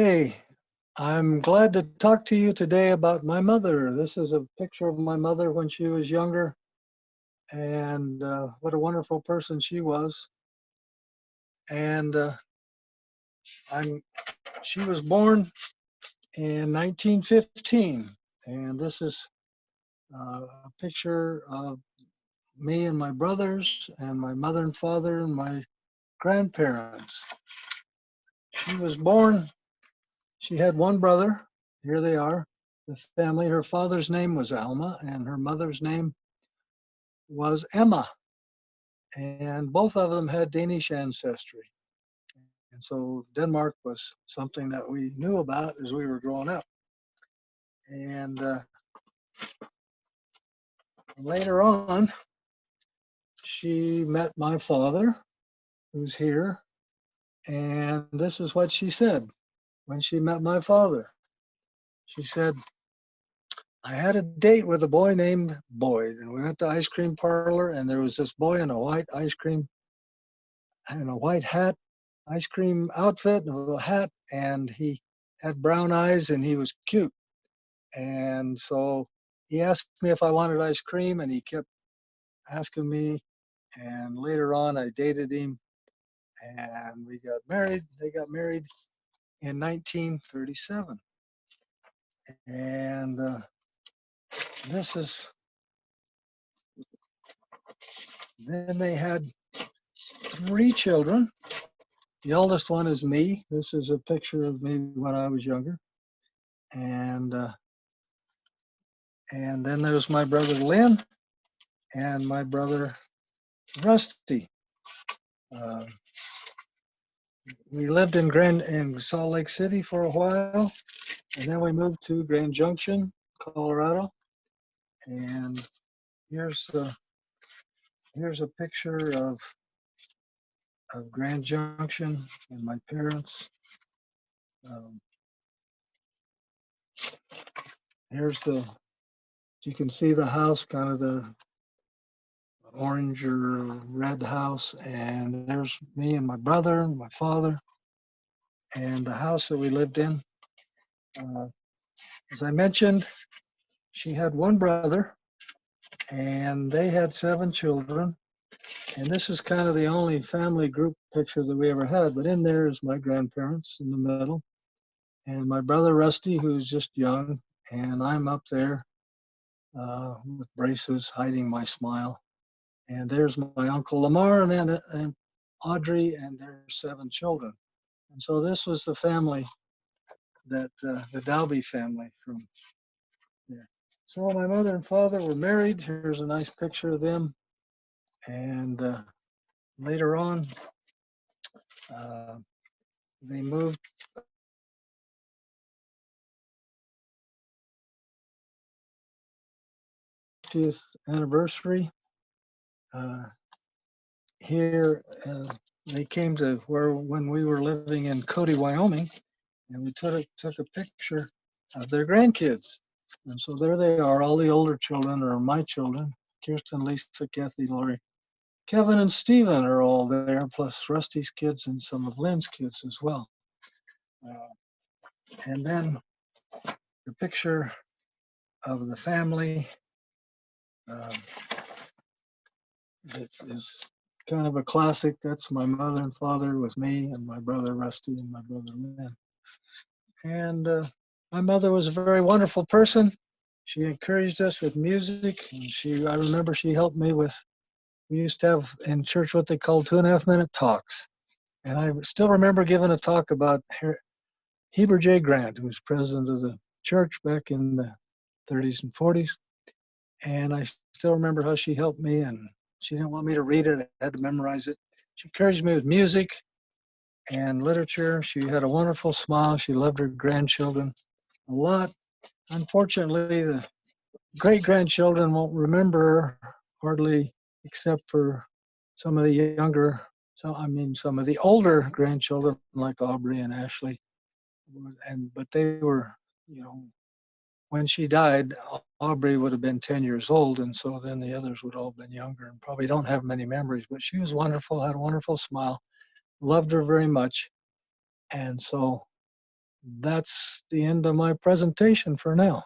Hey, I'm glad to talk to you today about my mother. This is a picture of my mother when she was younger, and what a wonderful person she was. And I'm she was born in 1915, and this is a picture of me and my brothers and my mother and father and my grandparents. She was born. She had one brother. Here they are, the family. Her father's name was Alma, and her mother's name was Emma, and both of them had Danish ancestry. And so Denmark was something that we knew about as we were growing up. And later on, she met my father, who's here. And this is what she said when she met my father. She said, I had a date with a boy named Boyd, and we went to ice cream parlor, and there was this boy in a white ice cream and a white hat, ice cream outfit and a little hat, and he had brown eyes and he was cute. And so he asked me if I wanted ice cream, and he kept asking me. And later on, I dated him, and we got married. They got married in 1937. And this is, then they had three children. The oldest one is me. This is a picture of me when I was younger. And and then there's my brother Lynn and my brother Rusty. Uh, we lived in Salt Lake City for a while, and then we moved to Grand Junction, Colorado. And here's here's a picture of Grand Junction and my parents. Um, here's the you can see the house, kind of the orange or red house, and there's me and my brother and my father, and the house that we lived in. Uh, as I mentioned, she had one brother, and they had seven children. And this is kind of the only family group picture that we ever had. But in there is my grandparents in the middle, and my brother Rusty, who's just young, and I'm up there with braces hiding my smile. And there's my uncle Lamar and Audrey and their seven children. And so this was the family that the Dalby family from there. So my mother and father were married. Here's a nice picture of them. And later on, uh, they moved to his anniversary. Uh, Here, they came to where when we were living in Cody, Wyoming, and we took a picture of their grandkids. And so there they are. All the older children are my children. Kirsten, Lisa, Kathy, Lori, Kevin, and Stephen are all there, plus Rusty's kids and some of Lynn's kids as well. Uh, and then the picture of the family uh, that is kind of a classic. That's my mother and father with me and my brother Rusty and my brother Lynn. And my mother was a very wonderful person. She encouraged us with music, and I remember she helped me with, we used to have in church what they called 2.5 minute talks. And I still remember giving a talk about Heber J. Grant, who was president of the church back in the 30s and 40s. And I still remember how she helped me, and she didn't want me to read it. I had to memorize it. She encouraged me with music and literature. She had a wonderful smile. She loved her grandchildren a lot. Unfortunately, the great-grandchildren won't remember her hardly, except for some of the younger, some of the older grandchildren like Aubrey and Ashley. But they were, you know, when she died, Aubrey would have been 10 years old, and so then the others would all have been younger and probably don't have many memories. But she was wonderful, had a wonderful smile, loved her very much. And so that's the end of my presentation for now.